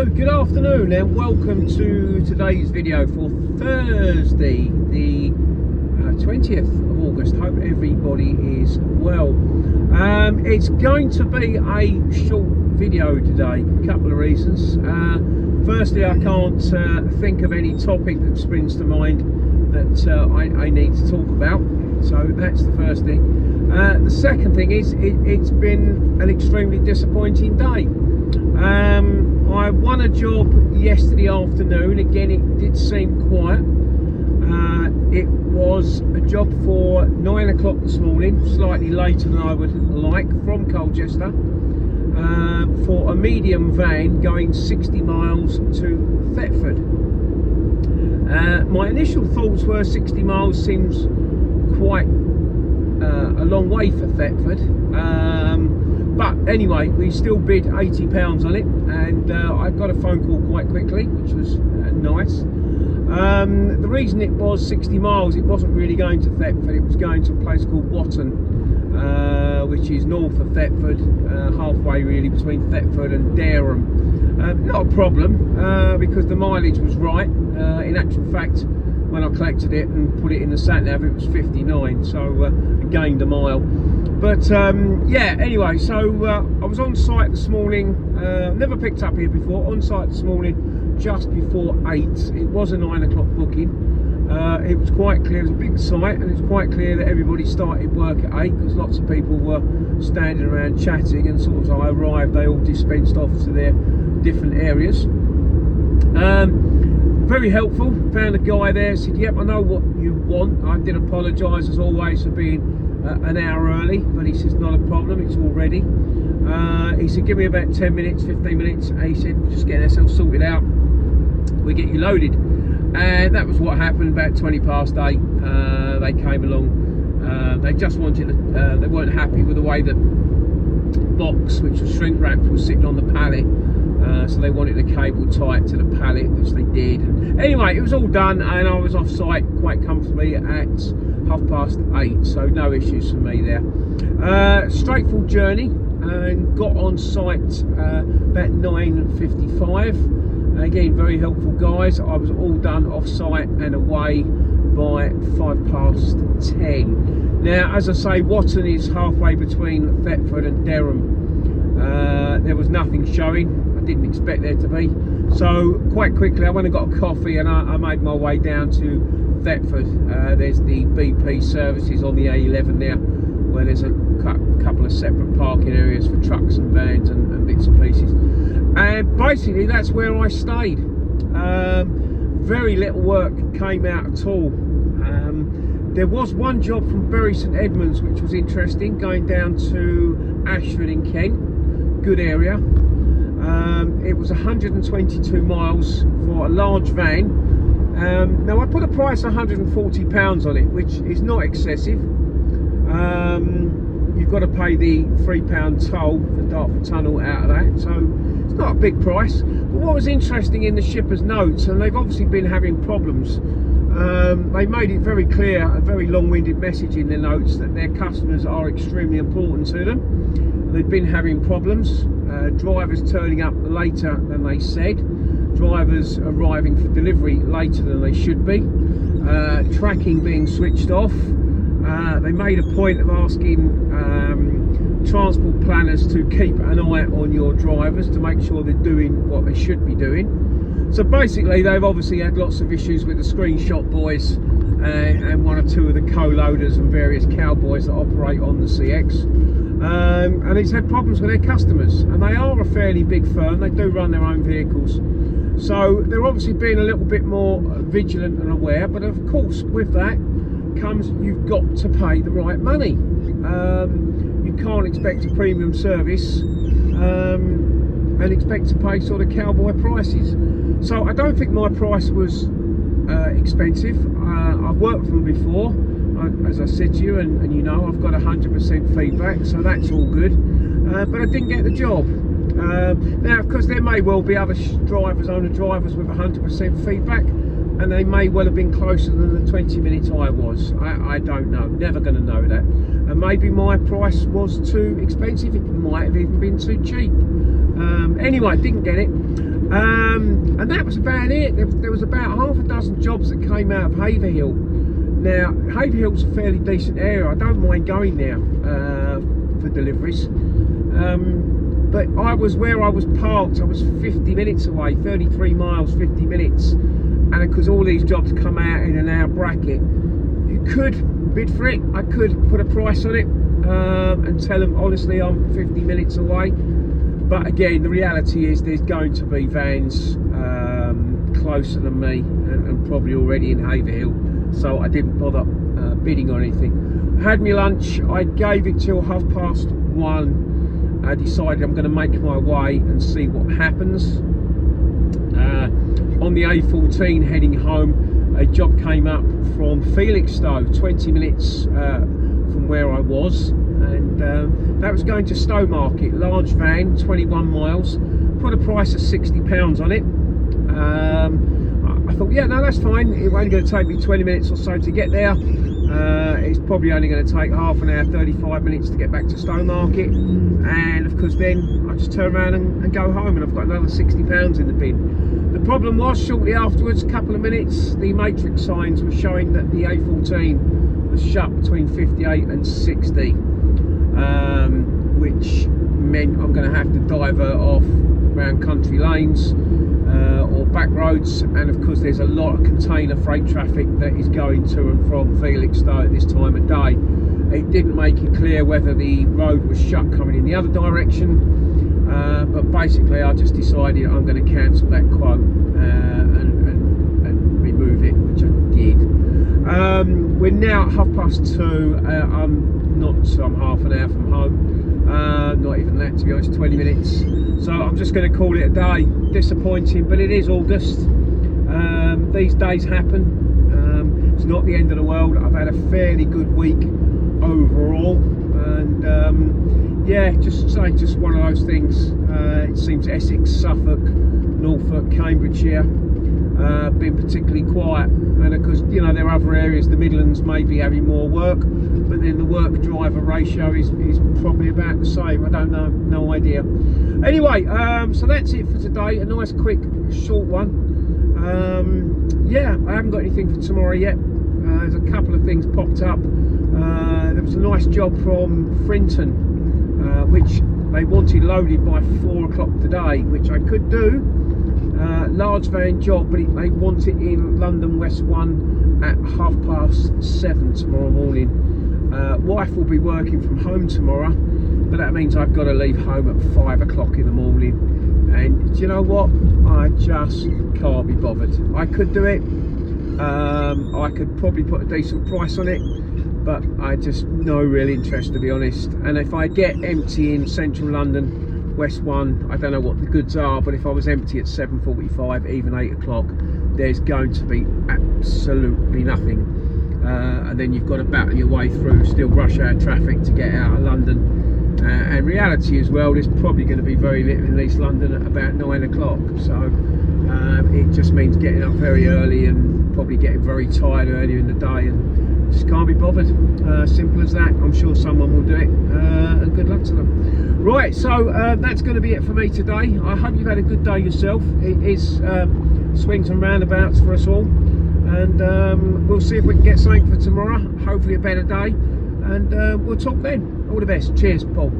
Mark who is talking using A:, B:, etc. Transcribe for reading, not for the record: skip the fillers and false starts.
A: Hello, good afternoon and welcome to today's video for Thursday the 20th of August. Hope everybody is well. It's going to be a short video today, a couple of reasons. Firstly, I can't think of any topic that springs to mind that I need to talk about, so that's the first thing. The second thing is it's been an extremely disappointing day. I won a job yesterday afternoon. Again, it did seem quiet. It was a job for 9 o'clock this morning, slightly later than I would like, from Colchester, for a medium van going 60 miles to Thetford. My initial thoughts were 60 miles seems quite a long way for Thetford. But anyway, we still bid £80 on it, and I got a phone call quite quickly, which was nice. The reason it was 60 miles, it wasn't really going to Thetford, it was going to a place called Watton, which is north of Thetford, halfway really between Thetford and Dereham. Not a problem, because the mileage was right. In actual fact, when I collected it and put it in the sat-nav, it was 59, so I gained a mile. But yeah, anyway, so I was on site this morning, never picked up here before, on site this morning just before 8. It was a 9 o'clock booking. It was quite clear, it was a big site, and it's quite clear that everybody started work at 8 because lots of people were standing around chatting, and sort of as I arrived they all dispensed off to their different areas. Very helpful, found a guy there, said yep, I know what you want. I did apologise as always for being an hour early, but he says not a problem, it's all ready. He said give me about 10 minutes, 15 minutes. He said we're just getting ourselves sorted out, we get you loaded. And that was what happened. About 20 past 8 they came along. They just wanted they weren't happy with the way the box, which was shrink wrapped, was sitting on the pallet. So they wanted the cable tight to the pallet, which they did. And anyway, it was all done, and I was off site quite comfortably at 8:30, so no issues for me there. Straightforward journey, and got on site about 9:55. Again, very helpful guys. I was all done off site and away by 10:05. Now, as I say, Watton is halfway between Thetford and Dereham. There was nothing showing. I didn't expect there to be, so quite quickly I went and got a coffee, and I made my way down to Thetford. There's the BP services on the A11 there, where there's a couple of separate parking areas for trucks and vans and bits and pieces, and basically that's where I stayed. Very little work came out at all. There was one job from Bury St Edmunds which was interesting, going down to Ashford in Kent, good area. It was 122 miles for a large van. Now I put a price of £140 on it, which is not excessive. You've got to pay the £3 toll for Dartford Tunnel out of that, so it's not a big price. But what was interesting in the shipper's notes, and they've obviously been having problems, they made it very clear, a very long-winded message in their notes, that their customers are extremely important to them. They've been having problems, drivers turning up later than they said, drivers arriving for delivery later than they should be, tracking being switched off. They made a point of asking transport planners to keep an eye on your drivers to make sure they're doing what they should be doing. So basically they've obviously had lots of issues with the screenshot boys and one or two of the co-loaders and various cowboys that operate on the CX. And he's had problems with their customers, and they are a fairly big firm, they do run their own vehicles, so they're obviously being a little bit more vigilant and aware. But of course with that comes you've got to pay the right money. You can't expect a premium service and expect to pay sort of cowboy prices. So I don't think my price was expensive. I've worked with them before, as I said to you, and you know I've got 100% feedback, so that's all good. But I didn't get the job. Now, of course, there may well be other owner drivers with 100% feedback, and they may well have been closer than the 20 minutes I was. I don't know, never going to know that. And maybe my price was too expensive, it might have even been too cheap. Anyway, didn't get it. And that was about it. There was about half a dozen jobs that came out of Haverhill. Now, Haverhill's a fairly decent area. I don't mind going there for deliveries. But where I was parked, I was 50 minutes away, 33 miles, 50 minutes. And because all these jobs come out in an hour bracket, you could bid for it. I could put a price on it and tell them, honestly, I'm 50 minutes away. But again, the reality is there's going to be vans closer than me and probably already in Haverhill. So I didn't bother bidding on anything. I had my lunch. I gave it till 1:30. I decided I'm going to make my way and see what happens. On the A14 heading home, a job came up from Felixstowe, 20 minutes from where I was, and that was going to Stowmarket, large van, 21 miles, put a price of £60 on it. I thought, yeah, no, that's fine. It's only going to take me 20 minutes or so to get there. It's probably only going to take half an hour, 35 minutes to get back to Stowmarket, and of course then I just turn around and go home, and I've got another £60 in the bin. The problem was, shortly afterwards, a couple of minutes, the matrix signs were showing that the A14 was shut between 58 and 60, which meant I'm going to have to divert off around country lanes or back roads, and of course there's a lot of container freight traffic that is going to and from Felixstowe at this time of day. It didn't make it clear whether the road was shut coming in the other direction, but basically I just decided I'm going to cancel that quote and remove it, which I did. We're now at 2:30. I'm half an hour from home, not even that, to be honest, 20 minutes. So I'm just going to call it a day. Disappointing, but it is August. These days happen. It's not the end of the world. I've had a fairly good week overall, and yeah, just one of those things. It seems Essex, Suffolk, Norfolk, Cambridgeshire been particularly quiet, and of course, you know, there are other areas, the Midlands may be having more work, but then the work driver ratio is probably about the same. I don't know, no idea. Anyway, so that's it for today. A nice quick short one. Yeah, I haven't got anything for tomorrow yet. There's a couple of things popped up. There was a nice job from Frinton, which they wanted loaded by 4 o'clock today, which I could do. Large van job, but they want it in London West 1 at 7:30 tomorrow morning. Wife will be working from home tomorrow, but that means I've got to leave home at 5 o'clock in the morning, and do you know what, I just can't be bothered. I could do it, I could probably put a decent price on it, but I just no real interest, to be honest. And if I get empty in central London West 1, I don't know what the goods are, but if I was empty at 7:45, even 8 o'clock, there's going to be absolutely nothing. And then you've got to battle your way through still rush hour traffic to get out of London. And reality as well, there's probably going to be very little in East London at about 9 o'clock. So it just means getting up very early and probably getting very tired earlier in the day, and just can't be bothered. Simple as that. I'm sure someone will do it, and good luck to them. Right, so that's going to be it for me today. I hope you've had a good day yourself. It is swings and roundabouts for us all, and we'll see if we can get something for tomorrow, hopefully a better day, and we'll talk then. All the best. Cheers, Paul.